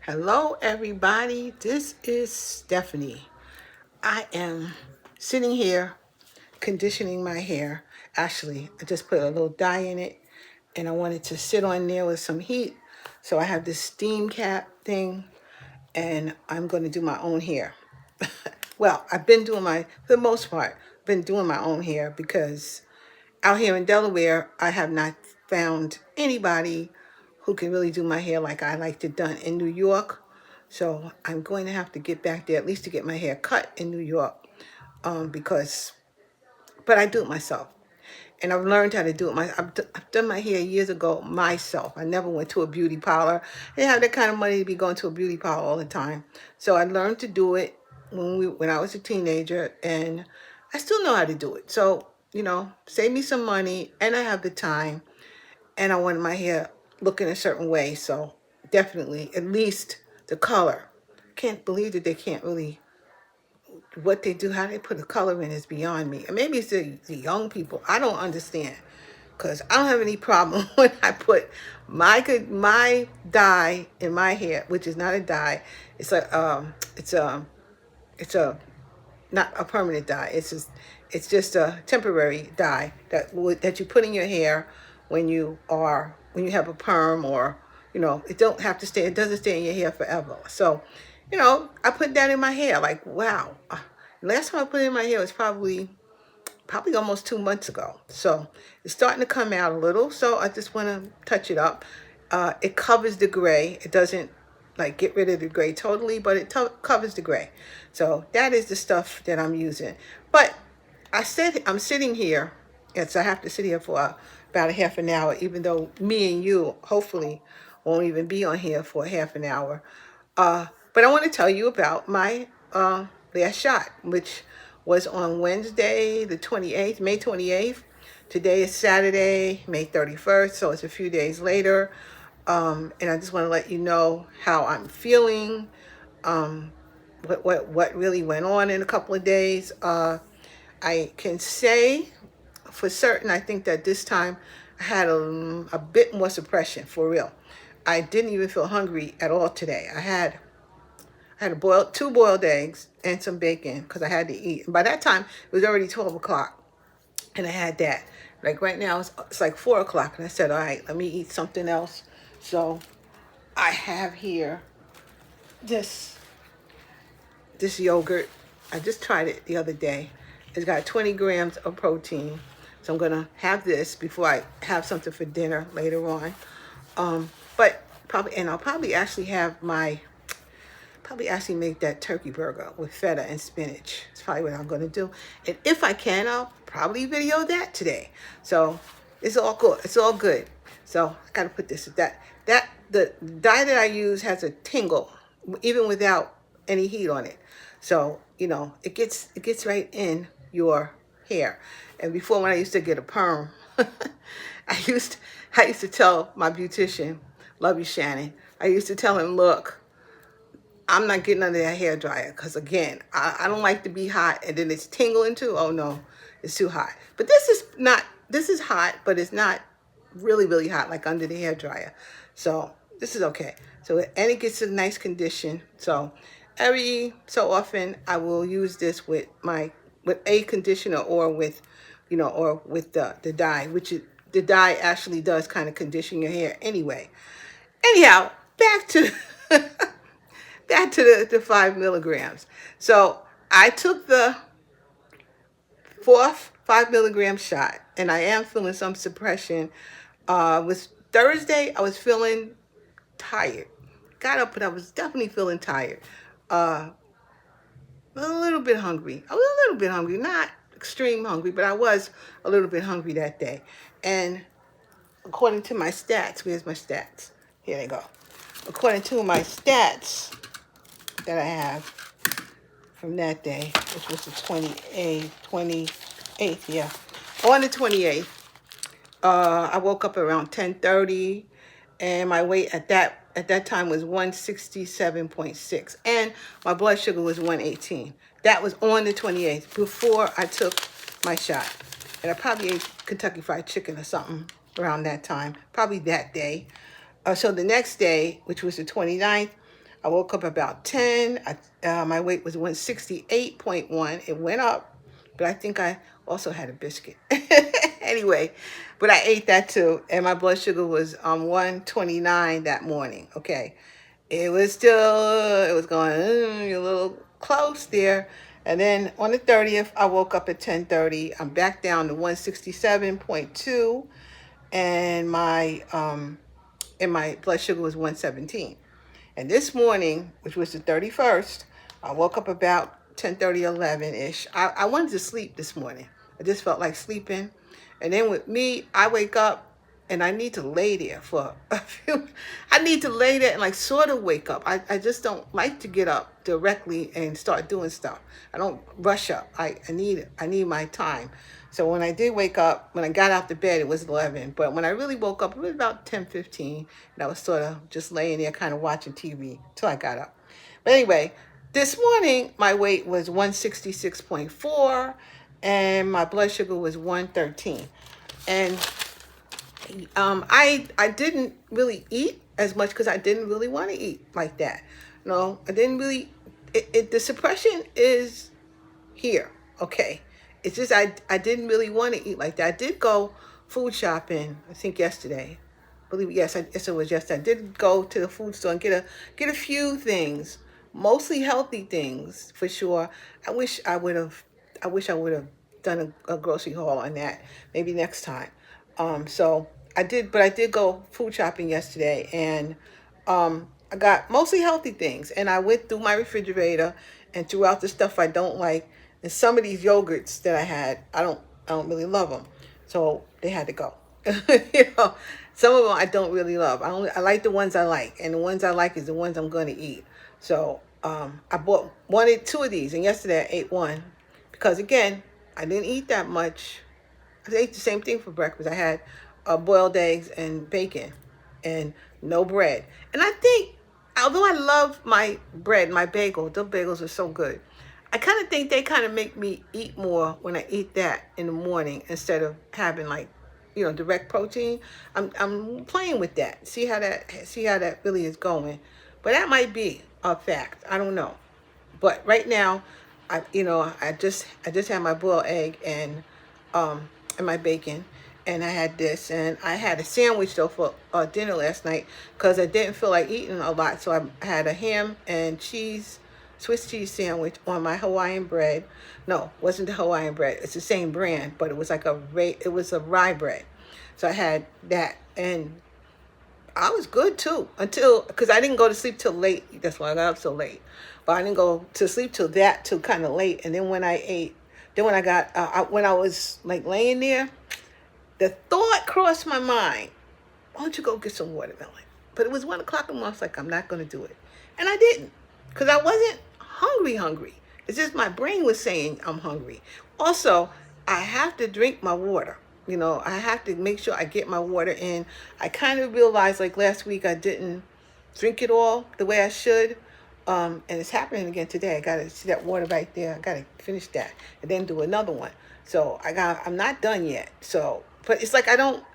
Hello, everybody. This is Stephanie. I am sitting here conditioning my hair. Actually, I just put a little dye in it and I wanted to sit on there with some heat. So I have this steam cap thing and I'm going to do my own hair. Well, I've been doing for the most part, been doing my own hair because out here in Delaware, I have not found anybody who can really do my hair like I liked it done in New York. So I'm going to have to get back there at least to get my hair cut in New York, because, but I do it myself. And I've learned how to do it. I've done my hair years ago myself. I never went to a beauty parlor. I didn't have that kind of money to be going to a beauty parlor all the time. So I learned to do it when I was a teenager, and I still know how to do it. So, save me some money, and I have the time, and I want my hair looking a certain way. So definitely, at least the color. Can't believe that they can't really, what they do, how they put a color in is beyond me. And maybe it's the young people. I don't understand. Because I don't have any problem when I put my dye in my hair, which is not a dye. It's a not a permanent dye. It's just a temporary dye that you put in your hair when you have a perm, or it don't have to stay. It doesn't stay in your hair forever. So, I put that in my hair. Like, wow. Last time I put it in my hair was probably almost 2 months ago. So it's starting to come out a little. So I just want to touch it up. It covers the gray. It doesn't like get rid of the gray totally, but it covers the gray. So that is the stuff that I'm using. But I said I'm sitting here. Yes, I have to sit here for about a half an hour, even though me and you hopefully won't even be on here for a half an hour. But I want to tell you about my last shot, which was on Wednesday, the 28th, May 28th. Today is Saturday, May 31st, so it's a few days later. And I just want to let you know how I'm feeling, what really went on in a couple of days. I can say for certain, I think that this time I had a bit more suppression, for real. I didn't even feel hungry at all today. I had two boiled eggs and some bacon because I had to eat. And by that time, it was already 12 o'clock, and I had that. Like right now, it's like 4 o'clock, and I said, all right, let me eat something else. So I have here this yogurt. I just tried it the other day. It's got 20 grams of protein. So I'm going to have this before I have something for dinner later on. I'll probably actually make that turkey burger with feta and spinach. It's probably what I'm going to do. And if I can, I'll probably video that today. So it's all good. It's all good. So I got to put this, the dye that I use has a tingle, even without any heat on it. So, it gets right in your hair. And before, when I used to get a perm, I used to tell my beautician, love you, Shannon. I used to tell him, look, I'm not getting under that hair dryer because, again, I don't like to be hot and then it's tingling too. Oh, no, it's too hot. But this is hot, but it's not really, really hot like under the hair dryer. So this is okay. So, and it gets a nice condition. So every so often I will use this with a conditioner or with the dye, the dye actually does kind of condition your hair anyway. Anyhow, back to the 5 milligrams. So I took the fourth 5 milligram shot, and I am feeling some suppression. With Thursday, I was feeling tired. Got up, but I was definitely feeling tired. A little bit hungry. I was a little bit hungry, not extreme hungry, but I was a little bit hungry that day. And according to my stats, where's my stats? Here they go. According to my stats that I have from that day, which was the 28th, yeah. On the 28th, I woke up around 10:30, and my weight at that time was 167.6, and my blood sugar was 118. That was on the 28th, before I took my shot. And I probably ate Kentucky Fried Chicken or something around that time, probably that day. So the next day, which was the 29th, I woke up about 10. My weight was 168.1. It went up, but I think I also had a biscuit. Anyway, but I ate that too, and my blood sugar was 129 that morning. Okay, it was going a little close there. And then on the 30th, I woke up at 10:30. I'm back down to 167.2, and my blood sugar was 117. And this morning, which was the 31st, I woke up about 10:30, 11-ish. I wanted to sleep this morning. I just felt like sleeping. And then with me, I wake up and I need to lay there for a few. I need to lay there and like sort of wake up. I just don't like to get up directly and start doing stuff. I don't rush up. I need my time. So when I did wake up, when I got out the bed, it was 11. But when I really woke up, it was about 10:15. And I was sort of just laying there kind of watching TV till I got up. But anyway, this morning, my weight was 166.4 and my blood sugar was 113. And I didn't really eat as much because I didn't really want to eat like that. No, I didn't really. The suppression is here. Okay, it's just I didn't really want to eat like that. I did go food shopping. I think yesterday. I believe yes, it was yesterday. I did go to the food store and get a few things, mostly healthy things for sure. I wish I would have. I wish I would have done a grocery haul on that maybe next time. So I did go food shopping yesterday, and I got mostly healthy things. And I went through my refrigerator and threw out the stuff I don't like. And some of these yogurts that I had, I don't really love them, so they had to go. You know, some of them I don't really love. I like the ones I like, and the ones I like is the ones I'm going to eat. So I wanted two of these, and yesterday I ate one because again I didn't eat that much. I ate the same thing for breakfast. I had boiled eggs and bacon and no bread. And I think, although I love my bread, my bagel, those bagels are so good. I kind of think they kind of make me eat more when I eat that in the morning instead of having like, direct protein. I'm playing with that. See how that really is going. But that might be a fact. I don't know. But right now, I just had my boiled egg and my bacon, and I had this, and I had a sandwich though for dinner last night because I didn't feel like eating a lot, so I had a ham and cheese, Swiss cheese sandwich on my Hawaiian bread. No, it wasn't the Hawaiian bread. It's the same brand, but it was like it was a rye bread. So I had that, and I was good too because I didn't go to sleep till late. That's why I got up so late. But I didn't go to sleep till kind of late. And then when I ate, then when I got when I was like laying there, the thought crossed my mind, why don't you go get some watermelon? But it was 1 o'clock and I was like, I'm not going to do it. And I didn't because I wasn't hungry. It's just my brain was saying I'm hungry. Also, I have to drink my water. I have to make sure I get my water in. I kind of realized like last week I didn't drink it all the way I should. And it's happening again today. I got to see that water right there. I got to finish that and then do another one. So I'm not done yet. So, but it's like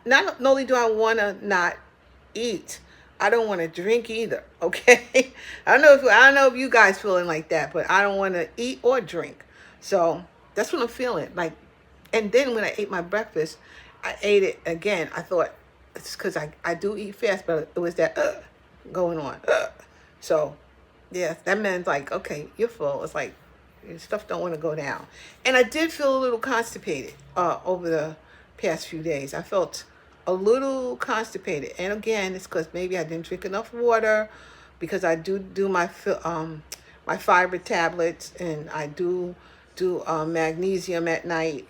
not only do I want to not eat, I don't want to drink either. Okay. I don't know if you guys feeling like that, but I don't want to eat or drink. So that's what I'm feeling like. And then when I ate my breakfast, I ate it again. I thought it's because I do eat fast, but it was that going on. So, yeah, that meant like, okay, you're full. It's like your stuff don't want to go down. And I did feel a little constipated over the past few days. I felt a little constipated. And again, it's because maybe I didn't drink enough water because I do my fiber tablets, and I do magnesium at night.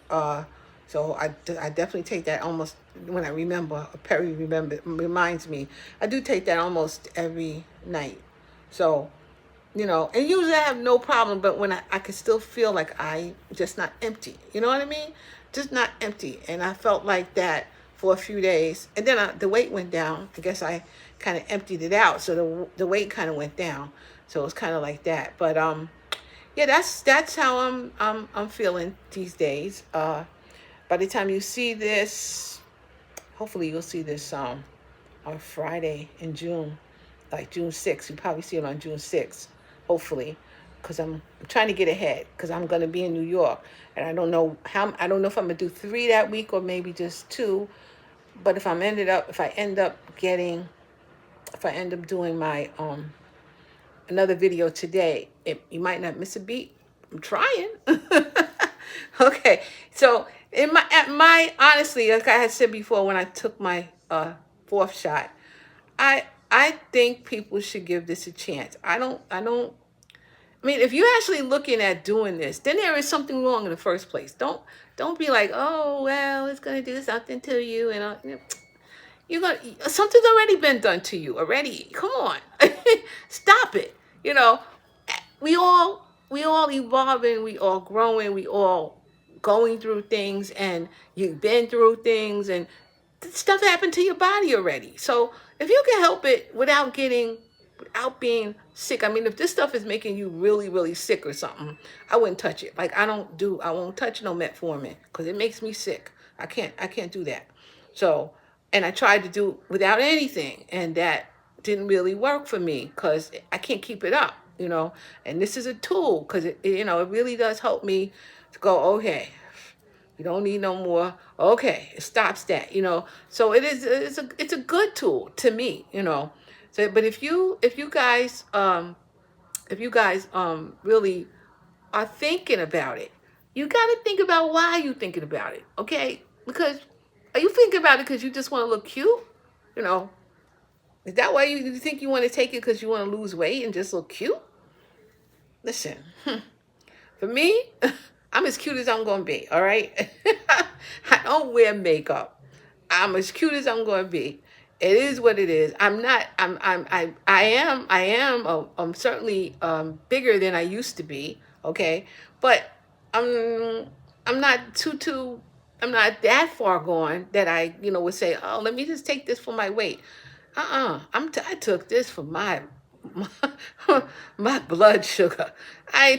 So I definitely take that almost when I remember. Perry reminds me. I do take that almost every night. So, and usually I have no problem, but when I can still feel like I just not empty. You know what I mean? Just not empty. And I felt like that for a few days. And then the weight went down. I guess I kind of emptied it out. So the weight kind of went down. So it was kind of like that. But, yeah, that's how I'm feeling these days. By the time you see this, hopefully you'll see this on Friday in June. like June 6th. You probably see it on June 6th, hopefully, because I'm trying to get ahead because I'm going to be in New York. And I don't know if I'm going to do 3 that week or maybe just 2. But if I end up doing my another video today, you might not miss a beat. I'm trying. Okay, so honestly, like I had said before, when I took my 4th shot, I think people should give this a chance. I mean, if you're actually looking at doing this, then there is something wrong in the first place. Don't be like, oh well, it's gonna do something to you, and you're gonna something's already been done to you already. Come on, stop it. You know, we all evolving, we all growing, we all going through things, and you've been through things, and stuff happened to your body already. So if you can help it without being sick. I mean, if this stuff is making you really, really sick or something, I wouldn't touch it. Like I won't touch no metformin because it makes me sick. I can't do that. So, and I tried to do without anything, and that didn't really work for me because I can't keep it up, And this is a tool because it really does help me to go, okay, you don't need no more. Okay, it stops that. So it's a good tool to me. So, but if you guys really are thinking about it, you got to think about why you thinking about it. Okay, because are you thinking about it because you just want to look cute? You know, is that why you think you want to take it because you want to lose weight and just look cute? Listen, for me, I'm as cute as I'm gonna be. All right, I don't wear makeup. I'm as cute as I'm gonna be. It is what it is. I'm not. I am. I'm certainly bigger than I used to be. Okay, but I'm. I'm not too. I'm not that far gone that I would say, oh, let me just take this for my weight. I took this for my, my blood sugar. I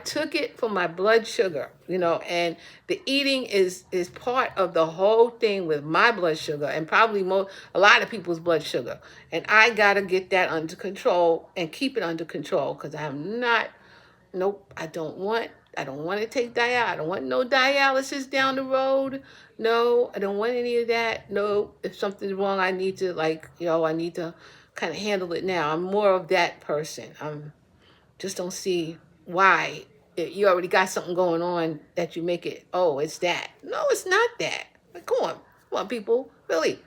took it for my blood sugar, and the eating is part of the whole thing with my blood sugar and probably a lot of people's blood sugar. And I got to get that under control and keep it under control because I'm not. Nope, I don't want to take dialysis. I don't want no dialysis down the road. No, I don't want any of that. No, if something's wrong, I need to I need to kind of handle it now. I'm more of that person. Just don't see why you already got something going on that you make it, oh, it's that. No, it's not that. Like, come on, people. Really,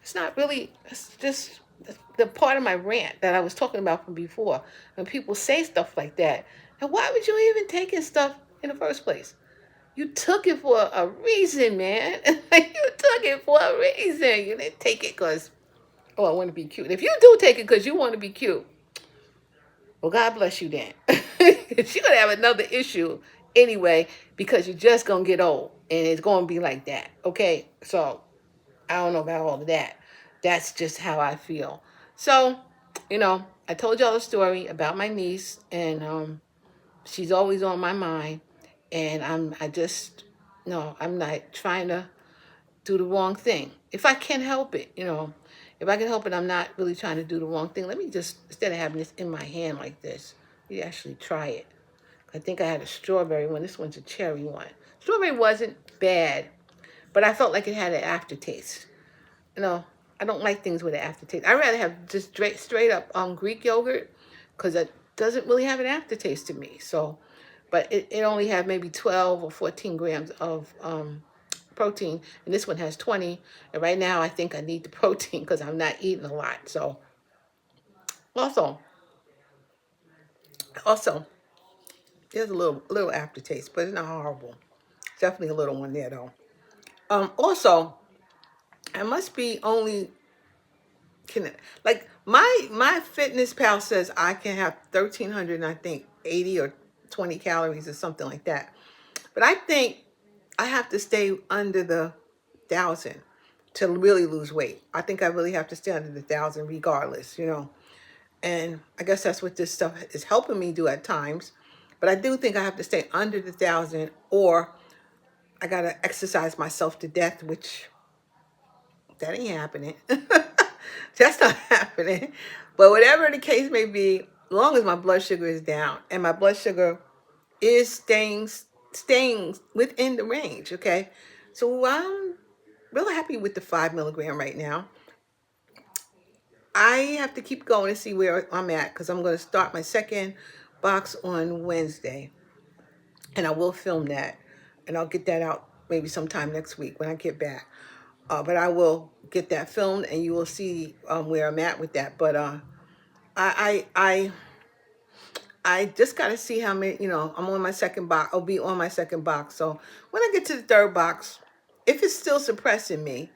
it's not really. It's just the part of my rant that I was talking about from before. When people say stuff like that, and why would you even take stuff in the first place? You took it for a reason, man. You took it for a reason. You didn't take it because, oh, I want to be cute. If you do take it because you want to be cute, well, God bless you then. You're going to have another issue anyway because you're just going to get old and it's going to be like that. Okay? So, I don't know about all of that. That's just how I feel. So, I told y'all a story about my niece and she's always on my mind. And I'm not trying to do the wrong thing. If I can help it, if I can help it, I'm not really trying to do the wrong thing. Let me just, instead of having this in my hand like this, you actually try it. I think I had a strawberry one. This one's a cherry one. Strawberry wasn't bad, but I felt like it had an aftertaste. I don't like things with an aftertaste. I'd rather have just straight up Greek yogurt because it doesn't really have an aftertaste to me. So, but it only had maybe 12 or 14 grams of protein, and this one has 20. And right now, I think I need the protein because I'm not eating a lot. So, also, there's a little aftertaste, but it's not horrible. Definitely a little one there though. Also, I must be only like my fitness pal says I can have 1,300 and I think 80 or 20 calories or something like that. But I think I have to stay under the 1,000 to really lose weight. I think I really have to stay under the 1,000 regardless. And I guess that's what this stuff is helping me do at times. But I do think I have to stay under the 1,000 or I got to exercise myself to death, which that ain't happening. That's not happening. But whatever the case may be, as long as my blood sugar is down and my blood sugar is staying within the range, okay? So I'm really happy with the 5 mg right now. I have to keep going to see where I'm at because I'm going to start my second box on Wednesday, and I will film that, and I'll get that out maybe sometime next week when I get back. But I will get that filmed, and you will see where I'm at with that. But I, I I just got to see how many, I'm on my second box. I'll be on my second box. So when I get to the third box, if it's still suppressing me,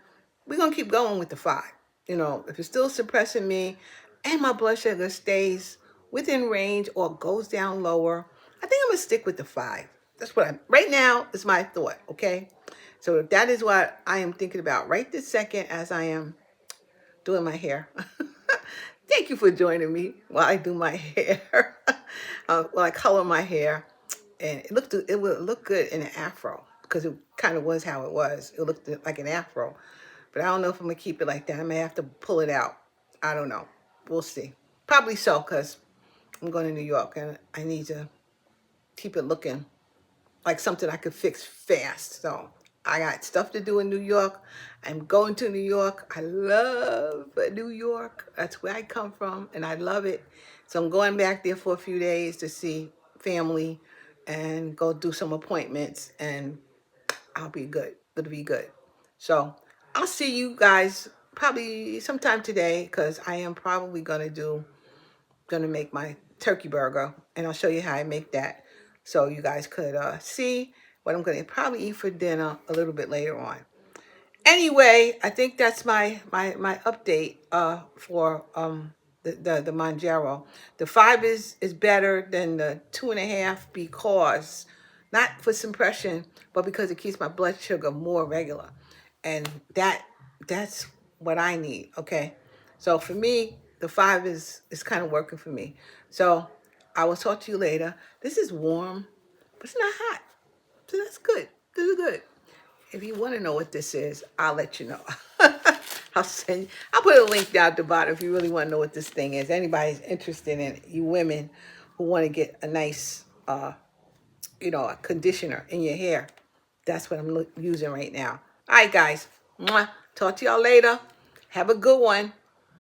we're going to keep going with the 5. If it's still suppressing me and my blood sugar stays within range or goes down lower, I think I'm going to stick with the 5. That's what right now is my thought. Okay. So that is what I am thinking about right this second as I am doing my hair. Thank you for joining me while I do my hair. While I color my hair, and it would look good in an afro because it kind of was how it was. It looked like an afro, but I don't know if I'm gonna keep it like that. I may have to pull it out. I don't know. We'll see. Probably so because I'm going to New York and I need to keep it looking like something I could fix fast. So I got stuff to do in New York. I'm going to New York. I love New York. That's where I come from, and I love it. So I'm going back there for a few days to see family and go do some appointments, and I'll be good. It'll be good. So I'll see you guys probably sometime today because I am probably gonna make my turkey burger, and I'll show you how I make that so you guys could see what I'm gonna probably eat for dinner a little bit later on. Anyway, I think that's my update for the Mounjaro. The 5 is better than the 2.5 because not for suppression, but because it keeps my blood sugar more regular, and that's what I need. Okay, so for me, the 5 is kind of working for me. So I will talk to you later. This is warm, but it's not hot, so that's good. This is good. If you want to know what this is, I'll let you know. I'll put a link down at the bottom if you really want to know what this thing is. Anybody's interested in it, you women who want to get a nice, a conditioner in your hair. That's what I'm using right now. All right, guys. Mwah. Talk to y'all later. Have a good one.